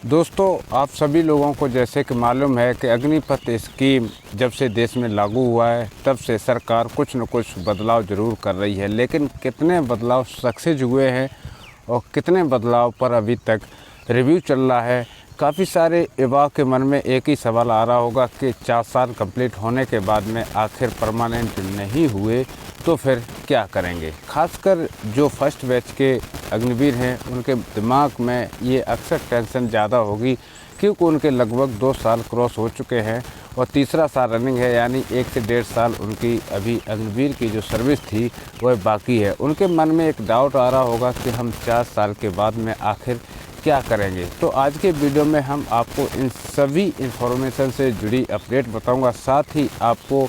दोस्तों, आप सभी लोगों को जैसे कि मालूम है कि अग्निपथ स्कीम जब से देश में लागू हुआ है तब से सरकार कुछ न कुछ बदलाव ज़रूर कर रही है, लेकिन कितने बदलाव सक्सेस हुए हैं और कितने बदलाव पर अभी तक रिव्यू चल रहा है। काफ़ी सारे युवाओं के मन में एक ही सवाल आ रहा होगा कि 4 साल कंप्लीट होने के बाद में आखिर परमानेंट नहीं हुए तो फिर क्या करेंगे। खासकर जो फर्स्ट बैच के अग्निवीर हैं उनके दिमाग में ये अक्सर टेंशन ज़्यादा होगी, क्योंकि उनके लगभग 2 साल क्रॉस हो चुके हैं और तीसरा साल रनिंग है, यानी 1 से 1.5 साल उनकी अभी अग्निवीर की जो सर्विस थी वह बाकी है। उनके मन में एक डाउट आ रहा होगा कि हम 4 साल के बाद में आखिर क्या करेंगे। तो आज के वीडियो में हम आपको इन सभी इंफॉर्मेशन से जुड़ी अपडेट बताऊंगा, साथ ही आपको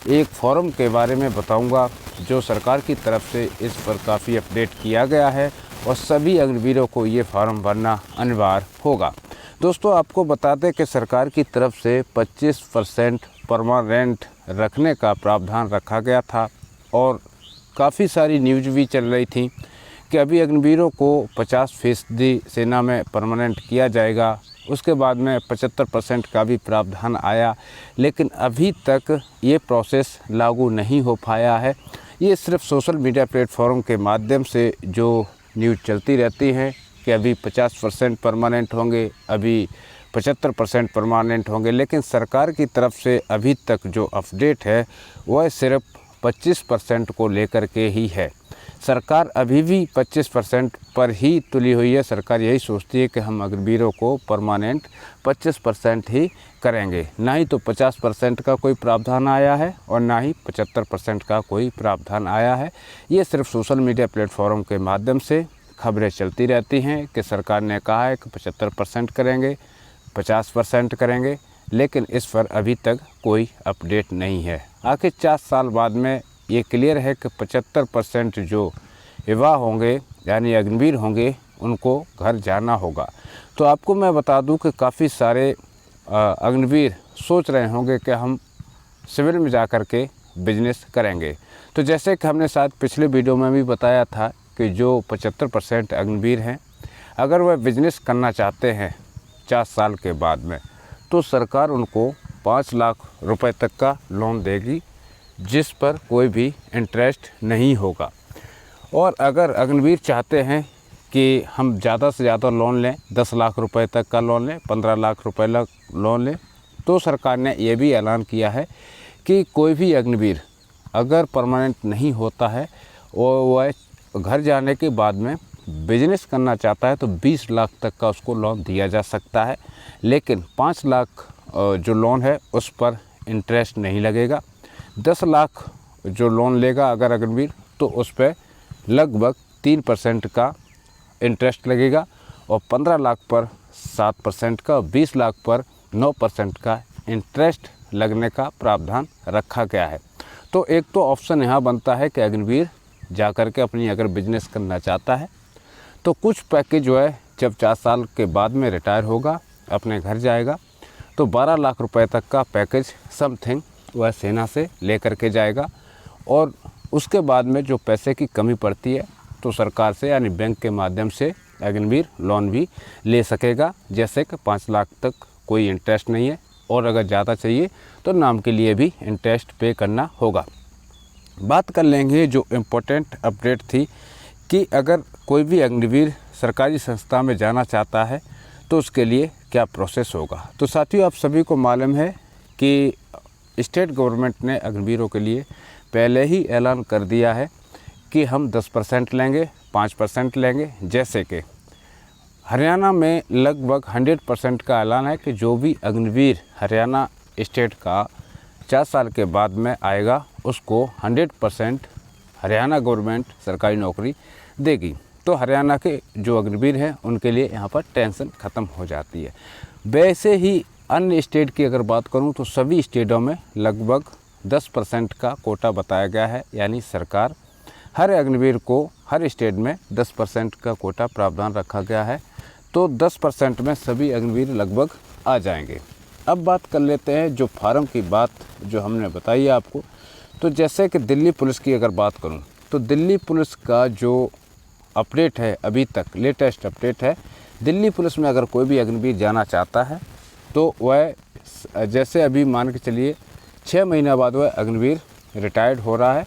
एक फॉर्म के बारे में बताऊंगा जो सरकार की तरफ से इस पर काफ़ी अपडेट किया गया है और सभी अग्निवीरों को ये फॉर्म भरना अनिवार्य होगा। दोस्तों, आपको बता दें कि सरकार की तरफ से 25% परमानेंट रखने का प्रावधान रखा गया था और काफ़ी सारी न्यूज़ भी चल रही थी कि अभी अग्निवीरों को 50% सेना में परमानेंट किया जाएगा। उसके बाद में 75% का भी प्रावधान आया, लेकिन अभी तक ये प्रोसेस लागू नहीं हो पाया है। ये सिर्फ सोशल मीडिया प्लेटफॉर्म के माध्यम से जो न्यूज़ चलती रहती हैं कि अभी 50% परमानेंट होंगे, अभी 75% परमानेंट होंगे, लेकिन सरकार की तरफ से अभी तक जो अपडेट है वह सिर्फ 25% को लेकर के ही है। सरकार अभी भी 25% पर ही तुली हुई है। सरकार यही सोचती है कि हम अग्निवीरों को परमानेंट 25% ही करेंगे, ना ही तो 50% का कोई प्रावधान आया है और ना ही 75% का कोई प्रावधान आया है। ये सिर्फ सोशल मीडिया प्लेटफॉर्म के माध्यम से खबरें चलती रहती हैं कि सरकार ने कहा है कि 75% करेंगे, 50% करेंगे, लेकिन इस पर अभी तक कोई अपडेट नहीं है। आखिर 4 साल बाद में ये क्लियर है कि 75% जो युवा होंगे यानी अग्निवीर होंगे उनको घर जाना होगा। तो आपको मैं बता दूं कि काफ़ी सारे अग्निवीर सोच रहे होंगे कि हम सिविल में जा कर के बिजनेस करेंगे। तो जैसे कि हमने शायद पिछले वीडियो में भी बताया था कि जो 75% अग्निवीर हैं, अगर वह बिजनेस करना चाहते हैं 4 साल के बाद में, तो सरकार उनको 5 लाख रुपए तक का लोन देगी, जिस पर कोई भी इंटरेस्ट नहीं होगा। और अगर अग्निवीर चाहते हैं कि हम ज़्यादा से ज़्यादा लोन लें, 10 लाख रुपए तक का लोन लें, 15 लाख रुपए लोन लें, तो सरकार ने ये भी ऐलान किया है कि कोई भी अग्निवीर अगर परमानेंट नहीं होता है और वह घर जाने के बाद में बिजनेस करना चाहता है तो 20 लाख तक का उसको लोन दिया जा सकता है, लेकिन 5 लाख जो लोन है उस पर इंटरेस्ट नहीं लगेगा। 10 लाख जो लोन लेगा अगर अग्निवीर, तो उस पर लगभग 3% का इंटरेस्ट लगेगा और 15 लाख पर 7% का, 20 लाख पर 9% का इंटरेस्ट लगने का प्रावधान रखा गया है। तो एक तो ऑप्शन यहाँ बनता है कि अग्निवीर जा कर के अपनी अगर बिजनेस करना चाहता है तो कुछ पैकेज जो है जब 4 साल के बाद में रिटायर होगा, अपने घर जाएगा, तो 12 लाख रुपए तक का पैकेज समथिंग वह सेना से ले कर के जाएगा। और उसके बाद में जो पैसे की कमी पड़ती है तो सरकार से यानी बैंक के माध्यम से अग्निवीर लोन भी ले सकेगा, जैसे कि 5 लाख तक कोई इंटरेस्ट नहीं है और अगर ज़्यादा चाहिए तो नाम के लिए भी इंटरेस्ट पे करना होगा। बात कर लेंगे जो इम्पोर्टेंट अपडेट थी कि अगर कोई भी अग्निवीर सरकारी संस्था में जाना चाहता है तो उसके लिए क्या प्रोसेस होगा। तो साथियों, आप सभी को मालूम है कि स्टेट गवर्नमेंट ने अग्निवीरों के लिए पहले ही ऐलान कर दिया है कि हम 10% लेंगे, 5% लेंगे। जैसे कि हरियाणा में लगभग 100% का ऐलान है कि जो भी अग्निवीर हरियाणा स्टेट का 4 साल के बाद में आएगा उसको 100% हरियाणा गवर्नमेंट सरकारी नौकरी देगी। तो हरियाणा के जो अग्निवीर हैं उनके लिए यहाँ पर टेंशन ख़त्म हो जाती है। वैसे ही अन्य स्टेट की अगर बात करूँ तो सभी स्टेटों में लगभग 10% का कोटा बताया गया है, यानी सरकार हर अग्निवीर को हर स्टेट में 10% का कोटा प्रावधान रखा गया है। तो 10% में सभी अग्निवीर लगभग आ जाएंगे। अब बात कर लेते हैं जो फार्म की बात जो हमने बताई है आपको। तो जैसे कि दिल्ली पुलिस की अगर बात करूं तो दिल्ली पुलिस का जो अपडेट है अभी तक लेटेस्ट अपडेट है, दिल्ली पुलिस में अगर कोई भी अग्निवीर जाना चाहता है तो वह जैसे अभी मान के चलिए 6 महीना बाद वह अग्निवीर रिटायर्ड हो रहा है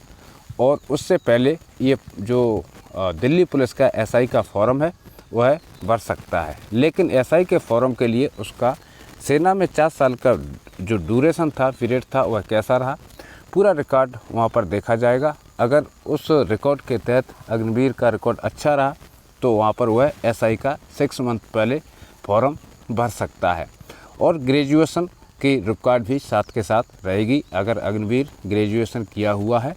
और उससे पहले ये जो दिल्ली पुलिस का एसआई का फॉर्म है वह भर सकता है। लेकिन एसआई के फॉर्म के लिए उसका सेना में 4 साल का जो ड्यूरेशन था, पीरियड था, वह कैसा रहा, पूरा रिकॉर्ड वहाँ पर देखा जाएगा। अगर उस रिकॉर्ड के तहत अग्निवीर का रिकॉर्ड अच्छा रहा तो वहाँ पर वह एसआई का 6 मंथ पहले फॉर्म भर सकता है। और ग्रेजुएशन की रिकॉर्ड भी साथ के साथ रहेगी। अगर अग्निवीर ग्रेजुएशन किया हुआ है,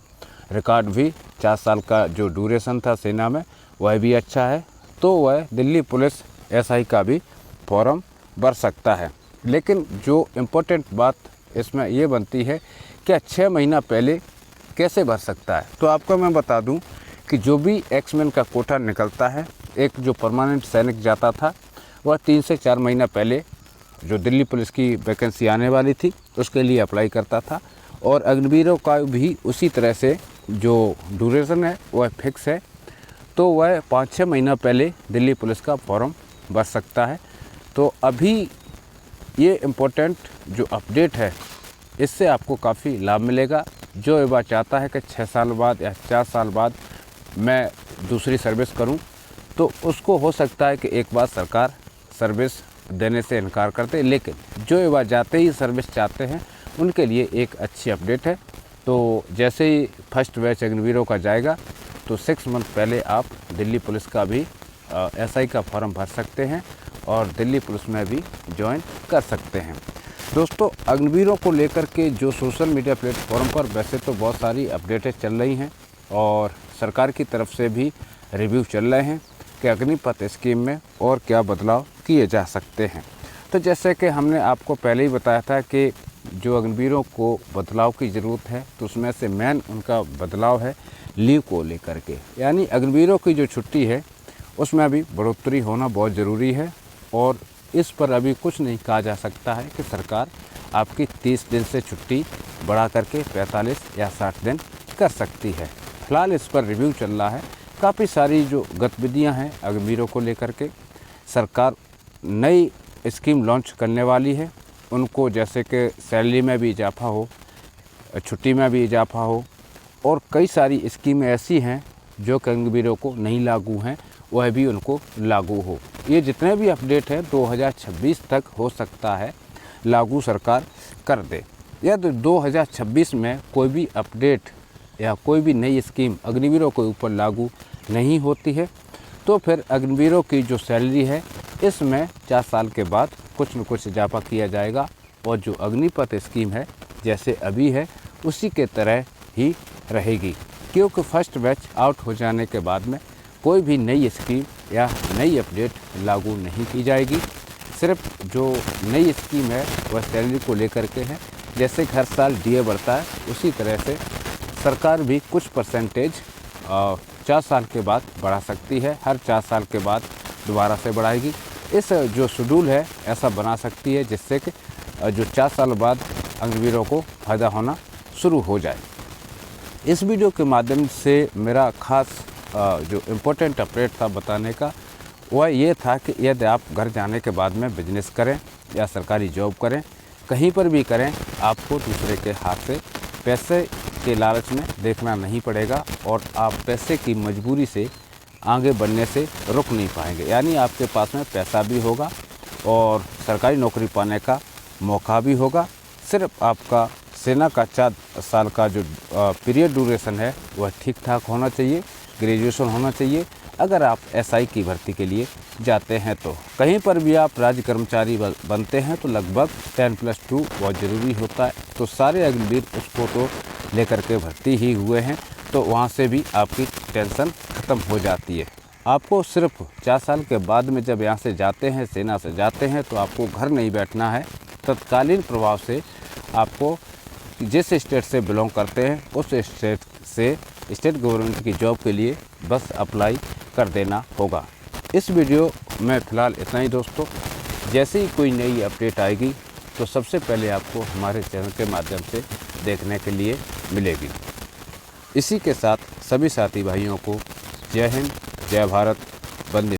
रिकॉर्ड भी 4 साल का जो ड्यूरेशन था सेना में वह भी अच्छा है, तो वह दिल्ली पुलिस एसआई का भी फॉर्म भर सकता है। लेकिन जो इम्पोर्टेंट बात इसमें ये बनती है कि 6 महीना पहले कैसे भर सकता है। तो आपको मैं बता दूं कि जो भी एक्समैन का कोटा निकलता है, एक जो परमानेंट सैनिक जाता था वह 3 से 4 महीना पहले जो दिल्ली पुलिस की वैकेंसी आने वाली थी उसके लिए अप्लाई करता था। और अग्निवीरों का भी उसी तरह से जो ड्यूरेशन है वह फिक्स है, तो वह 5-6 महीना पहले दिल्ली पुलिस का फॉर्म भर सकता है। तो अभी ये इम्पोर्टेंट जो अपडेट है इससे आपको काफ़ी लाभ मिलेगा। जो ये बात चाहता है कि 6 साल बाद या 4 साल बाद मैं दूसरी सर्विस करूं, तो उसको हो सकता है कि एक बार सरकार सर्विस देने से इनकार कर दे। लेकिन जो ये बात जाते ही सर्विस चाहते हैं उनके लिए एक अच्छी अपडेट है। तो जैसे ही फर्स्ट बैच अग्निवीरों का जाएगा तो 6 मंथ पहले आप दिल्ली पुलिस का भी एसआई का फॉर्म भर सकते हैं और दिल्ली पुलिस में भी ज्वाइन कर सकते हैं। दोस्तों, अग्निवीरों को लेकर के जो सोशल मीडिया प्लेटफॉर्म पर वैसे तो बहुत सारी अपडेटें चल रही हैं और सरकार की तरफ से भी रिव्यू चल रहे हैं कि अग्निपथ स्कीम में और क्या बदलाव किए जा सकते हैं। तो जैसे कि हमने आपको पहले ही बताया था कि जो अग्निवीरों को बदलाव की ज़रूरत है, तो उसमें से मेन उनका बदलाव है लीव को लेकर के। यानी अग्निवीरों की जो छुट्टी है उसमें अभी बढ़ोतरी होना बहुत ज़रूरी है और इस पर अभी कुछ नहीं कहा जा सकता है कि सरकार आपकी 30 दिन से छुट्टी बढ़ा करके 45 या 60 दिन कर सकती है। फिलहाल इस पर रिव्यू चल रहा है। काफ़ी सारी जो गतिविधियां हैं अग्निवीरों को लेकर के सरकार नई स्कीम लॉन्च करने वाली है। उनको जैसे कि सैलरी में भी इजाफा हो, छुट्टी में भी इजाफा हो और कई सारी स्कीमें ऐसी हैं जो कि अग्निवीरों को नहीं लागू हैं, वह भी उनको लागू हो। ये जितने भी अपडेट हैं 2026 तक हो सकता है लागू सरकार कर दे। यदि 2026 में कोई भी अपडेट या कोई भी नई स्कीम अग्निवीरों के ऊपर लागू नहीं होती है तो फिर अग्निवीरों की जो सैलरी है इसमें 4 साल के बाद कुछ न कुछ इजाफा किया जाएगा और जो अग्निपथ स्कीम है जैसे अभी है उसी के तरह ही रहेगी। क्योंकि फर्स्ट बैच आउट हो जाने के बाद में कोई भी नई स्कीम या नई अपडेट लागू नहीं की जाएगी। सिर्फ जो नई स्कीम है वह सैलरी को लेकर के है। जैसे हर साल डीए बढ़ता है उसी तरह से सरकार भी कुछ परसेंटेज 4 साल के बाद बढ़ा सकती है। हर 4 साल के बाद दोबारा से बढ़ाएगी। इस जो शेड्यूल है ऐसा बना सकती है जिससे कि जो 4 साल बाद अग्निवीरों को फ़ायदा होना शुरू हो जाए। इस वीडियो के माध्यम से मेरा खास जो इम्पोर्टेंट अपडेट था बताने का वह ये था कि यदि आप घर जाने के बाद में बिजनेस करें या सरकारी जॉब करें, कहीं पर भी करें, आपको दूसरे के हाथ से पैसे के लालच में देखना नहीं पड़ेगा और आप पैसे की मजबूरी से आगे बढ़ने से रुक नहीं पाएंगे। यानी आपके पास में पैसा भी होगा और सरकारी नौकरी पाने का मौका भी होगा। सिर्फ आपका सेना का 4 साल का जो पीरियड ड्यूरेशन है वह ठीक ठाक होना चाहिए, ग्रेजुएशन होना चाहिए। अगर आप एसआई की भर्ती के लिए जाते हैं तो कहीं पर भी आप राज्य कर्मचारी बनते हैं तो लगभग 10+2 बहुत ज़रूरी होता है। तो सारे अग्निवीर उसको तो लेकर के भर्ती ही हुए हैं, तो वहाँ से भी आपकी टेंशन ख़त्म हो जाती है। आपको सिर्फ 4 साल के बाद में जब यहाँ से जाते हैं, सेना से जाते हैं, तो आपको घर नहीं बैठना है। तत्कालीन प्रभाव से आपको जिस स्टेट से बिलोंग करते हैं उस स्टेट से स्टेट गवर्नमेंट की जॉब के लिए बस अप्लाई कर देना होगा। इस वीडियो में फ़िलहाल इतना ही दोस्तों। जैसे ही कोई नई अपडेट आएगी तो सबसे पहले आपको हमारे चैनल के माध्यम से देखने के लिए मिलेगी। इसी के साथ सभी साथी भाइयों को जय हिंद, जय भारत, वंदे।